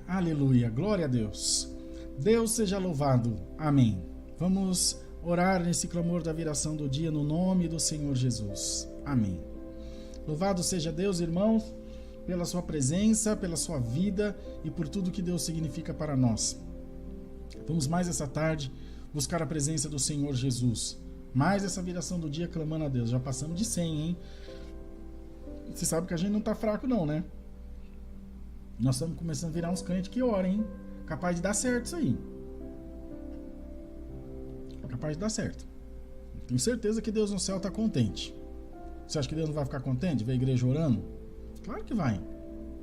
Aleluia, glória a Deus. Deus seja louvado. Amém. Vamos orar nesse clamor da viração do dia no nome do Senhor Jesus. Amém. Louvado seja Deus, irmãos, pela sua presença, pela sua vida e por tudo que Deus significa para nós. Vamos mais essa tarde buscar a presença do Senhor Jesus. Mais essa viração do dia clamando a Deus. Já passamos de 100, hein? Você sabe que a gente não tá fraco não, né? Nós estamos começando a virar uns crentes que oram, hein? Capaz de dar certo isso aí. Capaz de dar certo. Tenho certeza que Deus no céu está contente. Você acha que Deus não vai ficar contente de ver a igreja orando? Claro que vai.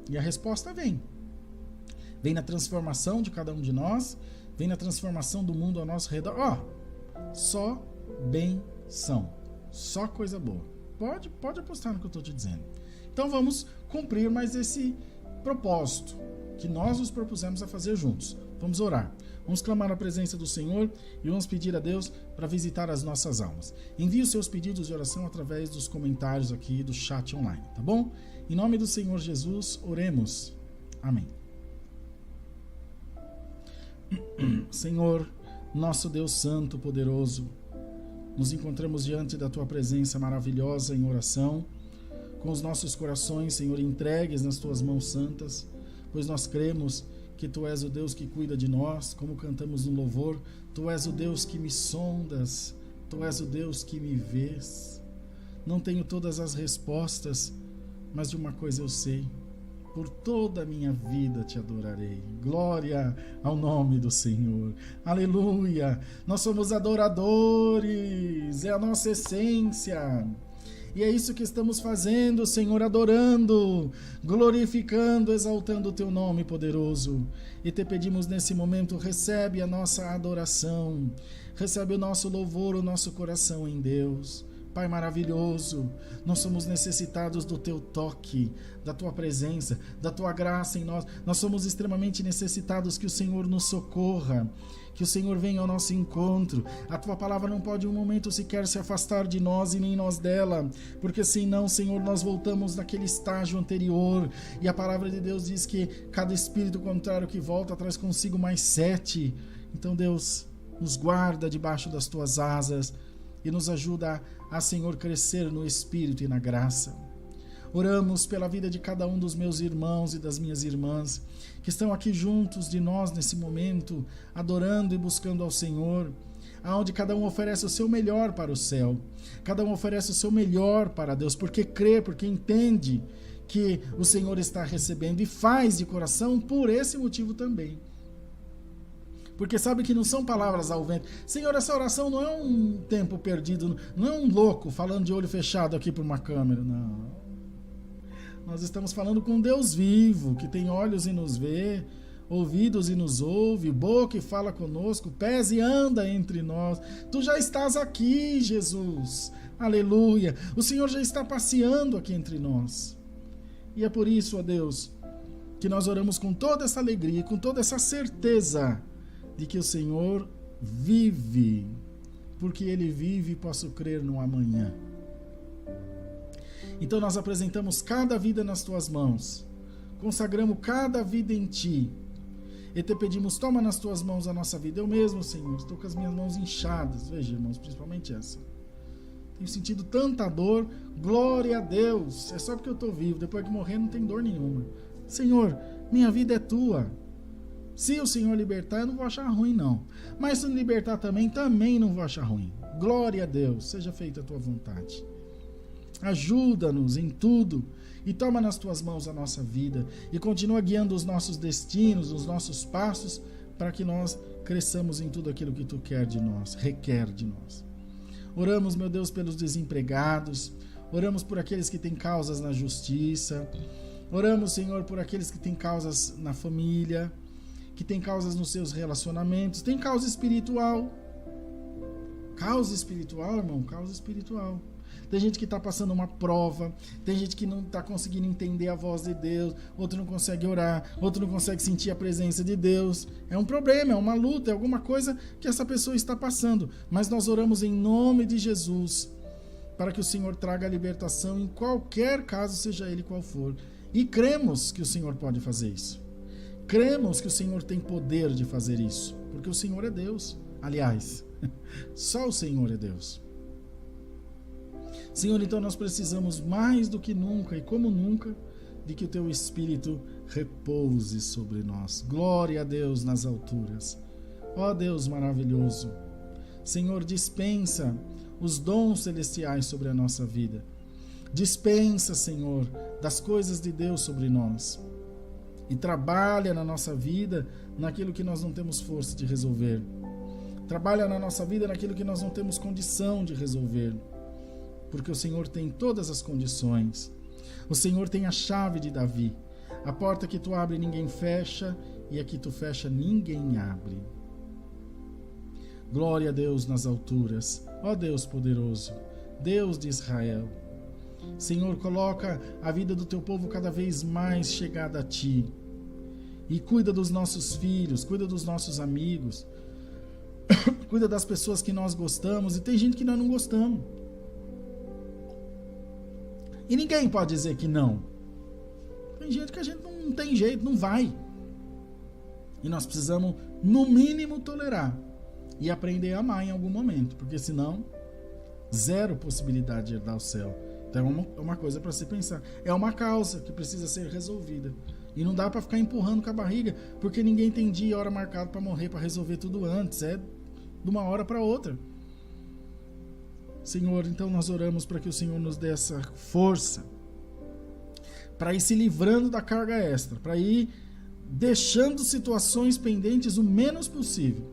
E a resposta vem. Vem na transformação de cada um de nós. Vem na transformação do mundo ao nosso redor. Ó, só benção. Só coisa boa. Pode apostar no que eu estou te dizendo. Então vamos cumprir mais esse propósito que nós nos propusemos a fazer juntos. Vamos orar. Vamos clamar a presença do Senhor e vamos pedir a Deus para visitar as nossas almas. Envie os seus pedidos de oração através dos comentários aqui do chat online, tá bom? Em nome do Senhor Jesus, oremos. Amém. Senhor, nosso Deus Santo, poderoso, nos encontramos diante da Tua presença maravilhosa em oração, com os nossos corações, Senhor, entregues nas Tuas mãos santas, pois nós cremos que Tu és o Deus que cuida de nós, como cantamos no louvor. Tu és o Deus que me sondas, Tu és o Deus que me vês. Não tenho todas as respostas, mas de uma coisa eu sei: por toda a minha vida Te adorarei. Glória ao nome do Senhor. Aleluia! Nós somos adoradores, é a nossa essência. E é isso que estamos fazendo, Senhor, adorando, glorificando, exaltando o Teu nome poderoso. E Te pedimos nesse momento, recebe a nossa adoração, recebe o nosso louvor, o nosso coração em Deus. Pai maravilhoso, nós somos necessitados do Teu toque, da Tua presença, da Tua graça em nós. Nós somos extremamente necessitados que o Senhor nos socorra, Que o Senhor venha ao nosso encontro. A tua palavra não pode um momento sequer se afastar de nós e nem nós dela, porque senão, Senhor, nós voltamos naquele estágio anterior. E a palavra de Deus diz que cada espírito contrário que volta traz consigo mais 7. Então, Deus, nos guarda debaixo das tuas asas e nos ajuda a, Senhor, crescer no Espírito e na graça. Oramos pela vida de cada um dos meus irmãos e das minhas irmãs que estão aqui juntos de nós nesse momento, adorando e buscando ao Senhor, aonde cada um oferece o seu melhor para o céu, cada um oferece o seu melhor para Deus, porque crê, porque entende que o Senhor está recebendo e faz de coração por esse motivo também. Porque sabe que não são palavras ao vento. Senhor, essa oração não é um tempo perdido, não é um louco falando de olho fechado aqui para uma câmera, não. Nós estamos falando com um Deus vivo, que tem olhos e nos vê, ouvidos e nos ouve, boca e fala conosco, pés e anda entre nós. Tu já estás aqui, Jesus. Aleluia. O Senhor já está passeando aqui entre nós. E é por isso, ó Deus, que nós oramos com toda essa alegria, com toda essa certeza de que o Senhor vive. Porque Ele vive, posso crer no amanhã. Então nós apresentamos cada vida nas tuas mãos, consagramos cada vida em ti e te pedimos, toma nas tuas mãos a nossa vida. Eu mesmo, Senhor, estou com as minhas mãos inchadas, veja, irmãos, principalmente essa. Tenho sentido tanta dor, glória a Deus, é só porque eu estou vivo, depois que morrer não tem dor nenhuma. Senhor, minha vida é tua. Se o Senhor libertar, eu não vou achar ruim não, mas se não libertar também não vou achar ruim. Glória a Deus, seja feita a tua vontade. Ajuda-nos em tudo e toma nas tuas mãos a nossa vida e continua guiando os nossos destinos, os nossos passos, para que nós cresçamos em tudo aquilo que tu quer de nós, requer de nós. Oramos, meu Deus, pelos desempregados, oramos por aqueles que têm causas na justiça, oramos, Senhor, por aqueles que têm causas na família, que têm causas nos seus relacionamentos, tem causa espiritual. Causa espiritual, irmão, causa espiritual. Tem gente que está passando uma prova, tem gente que não está conseguindo entender a voz de Deus, outro não consegue orar, outro não consegue sentir a presença de Deus. É um problema, é uma luta, é alguma coisa que essa pessoa está passando. Mas nós oramos em nome de Jesus, para que o Senhor traga a libertação em qualquer caso, seja ele qual for. E cremos que o Senhor pode fazer isso. Cremos que o Senhor tem poder de fazer isso, porque o Senhor é Deus. Aliás, só o Senhor é Deus. Senhor, então nós precisamos mais do que nunca e como nunca de que o Teu Espírito repouse sobre nós. Glória a Deus nas alturas. Ó Deus maravilhoso, Senhor, dispensa os dons celestiais sobre a nossa vida. Dispensa, Senhor, das coisas de Deus sobre nós. E trabalha na nossa vida naquilo que nós não temos força de resolver. Trabalha na nossa vida naquilo que nós não temos condição de resolver. Porque o Senhor tem todas as condições. O Senhor tem a chave de Davi. A porta que tu abre ninguém fecha, e a que tu fecha ninguém abre. Glória a Deus nas alturas. Ó Deus poderoso, Deus de Israel. Senhor, coloca a vida do teu povo cada vez mais chegada a ti. E cuida dos nossos filhos, cuida dos nossos amigos, cuida das pessoas que nós gostamos, e tem gente que nós não gostamos. E ninguém pode dizer que não. Tem gente que a gente não tem jeito, não vai. E nós precisamos, no mínimo, tolerar e aprender a amar em algum momento, porque senão, zero possibilidade de herdar o céu. Então é uma coisa para se pensar. É uma causa que precisa ser resolvida. E não dá para ficar empurrando com a barriga, porque ninguém tem dia e hora marcado para morrer, para resolver tudo antes. É de uma hora para outra. Senhor, então nós oramos para que o Senhor nos dê essa força para ir se livrando da carga extra, para ir deixando situações pendentes o menos possível.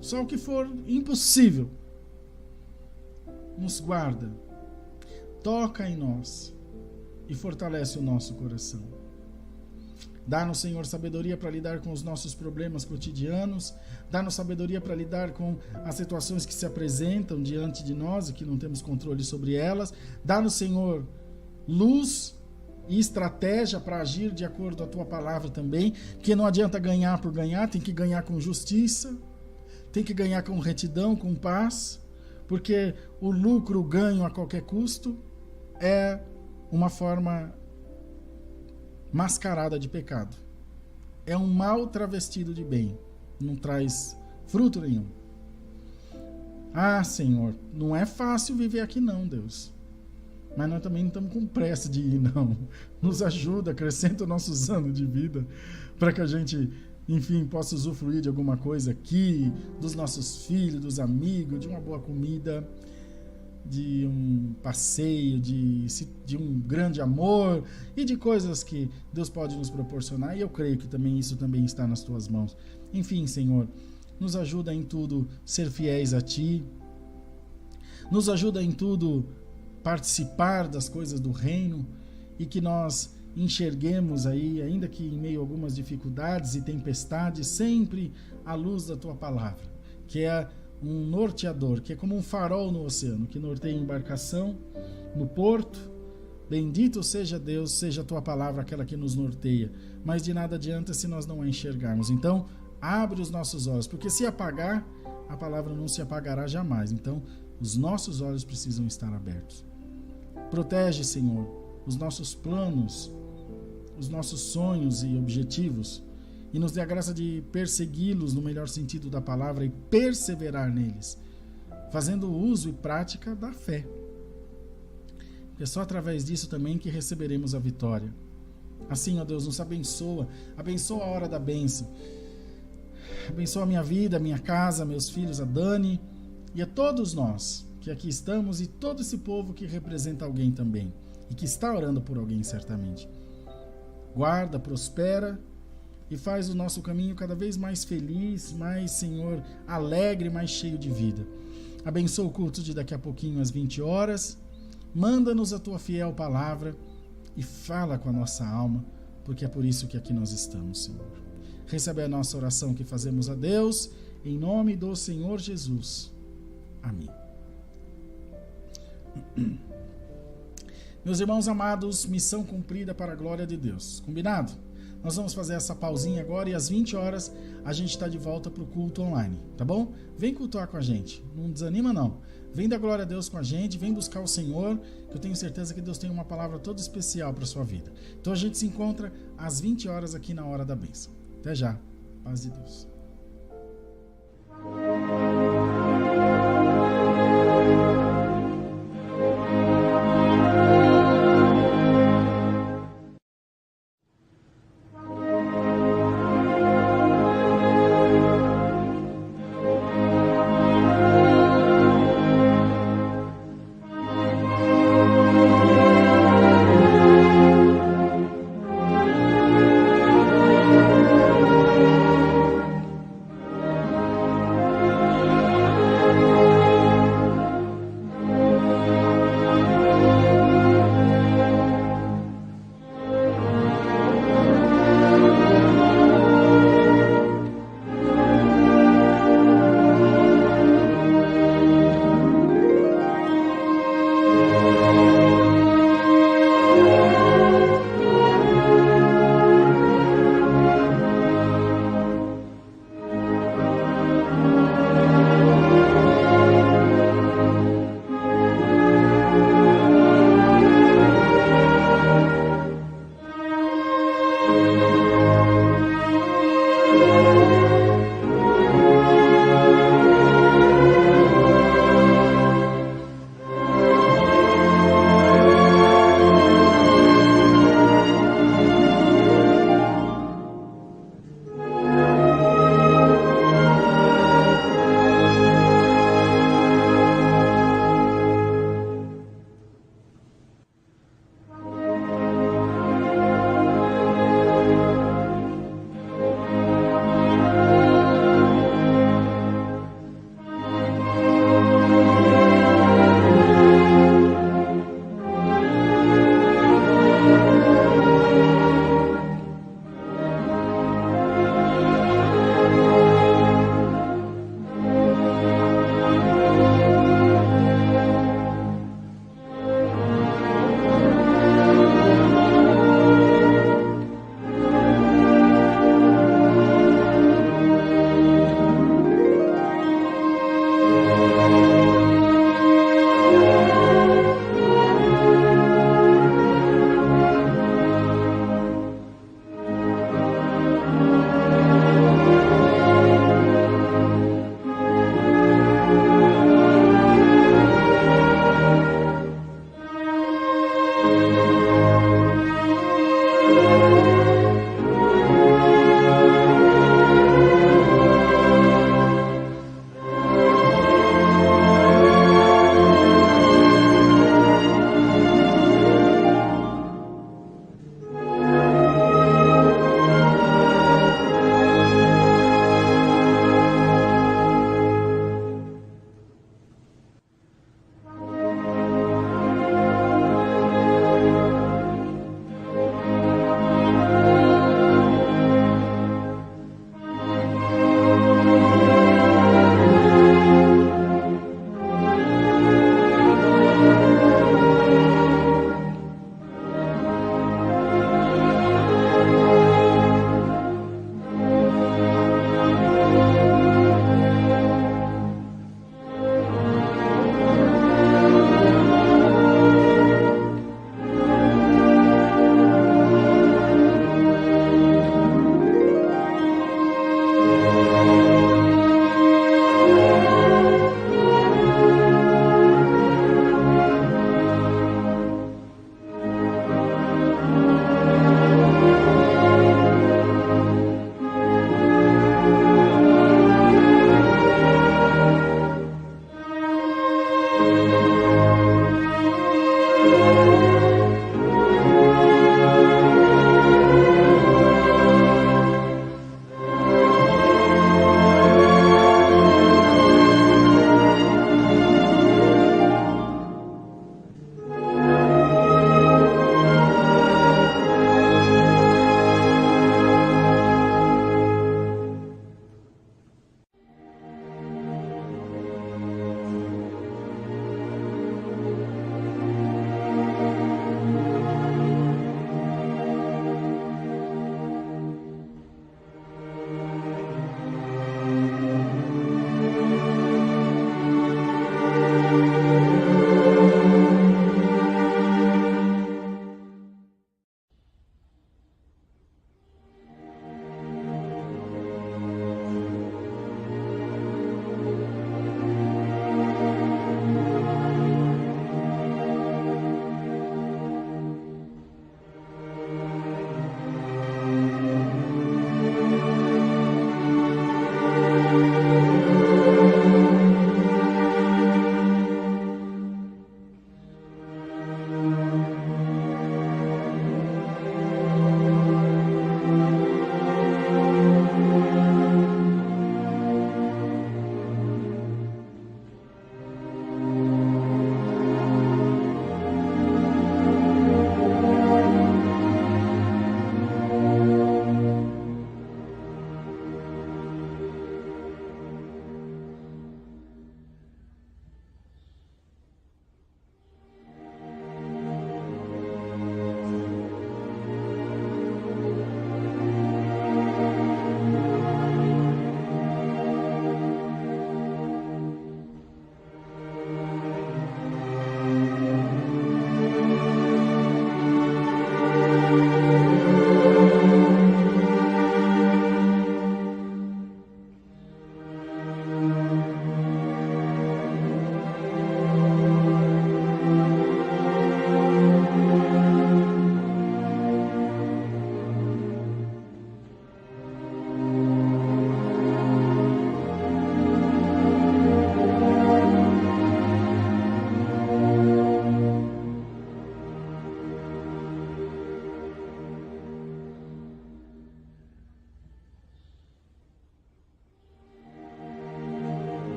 Só o que for impossível. Nos guarda, toca em nós e fortalece o nosso coração. Dá-nos, Senhor, sabedoria para lidar com os nossos problemas cotidianos. Dá-nos sabedoria para lidar com as situações que se apresentam diante de nós e que não temos controle sobre elas. Dá-nos, Senhor, luz e estratégia para agir de acordo com a tua palavra também, porque não adianta ganhar por ganhar, tem que ganhar com justiça, tem que ganhar com retidão, com paz, porque o lucro, o ganho a qualquer custo é uma forma mascarada de pecado. É um mal travestido de bem, não traz fruto nenhum. Ah, Senhor, não é fácil viver aqui não, Deus. Mas nós também não estamos com pressa de ir, não. Nos ajuda, acrescenta os nossos anos de vida para que a gente, enfim, possa usufruir de alguma coisa aqui, dos nossos filhos, dos amigos, de uma boa comida, de um passeio, de um grande amor e de coisas que Deus pode nos proporcionar. E eu creio que também isso também está nas tuas mãos. Enfim, Senhor, nos ajuda em tudo ser fiéis a Ti. Nos ajuda em tudo participar das coisas do reino e que nós enxerguemos aí, ainda que em meio a algumas dificuldades e tempestades, sempre a luz da Tua palavra, que é um norteador, que é como um farol no oceano, que norteia a embarcação no porto. Bendito seja Deus, seja a Tua palavra aquela que nos norteia, mas de nada adianta se nós não a enxergarmos. Então, abre os nossos olhos, porque se apagar, a palavra não se apagará jamais. Então, os nossos olhos precisam estar abertos. Protege, Senhor, os nossos planos, os nossos sonhos e objetivos, e nos dê a graça de persegui-los no melhor sentido da palavra e perseverar neles, fazendo uso e prática da fé. É só através disso também que receberemos a vitória. Assim, ó Deus, nos abençoa a hora da bênção. Abençoa a minha vida, a minha casa, meus filhos, a Dani e a todos nós que aqui estamos e todo esse povo que representa alguém também e que está orando por alguém certamente. Guarda, prospera e faz o nosso caminho cada vez mais feliz, mais, Senhor, alegre, mais cheio de vida. Abençoa o culto de daqui a pouquinho às 20 horas. Manda-nos a Tua fiel palavra e fala com a nossa alma, porque é por isso que aqui nós estamos, Senhor. Recebe a nossa oração que fazemos a Deus, em nome do Senhor Jesus. Amém. Meus irmãos amados, missão cumprida para a glória de Deus. Combinado? Nós vamos fazer essa pausinha agora e às 20 horas a gente está de volta para o culto online, tá bom? Vem cultuar com a gente, não desanima não. Vem dar glória a Deus com a gente, vem buscar o Senhor, que eu tenho certeza que Deus tem uma palavra toda especial para a sua vida. Então a gente se encontra às 20 horas aqui na Hora da Bênção. Até já. Paz de Deus.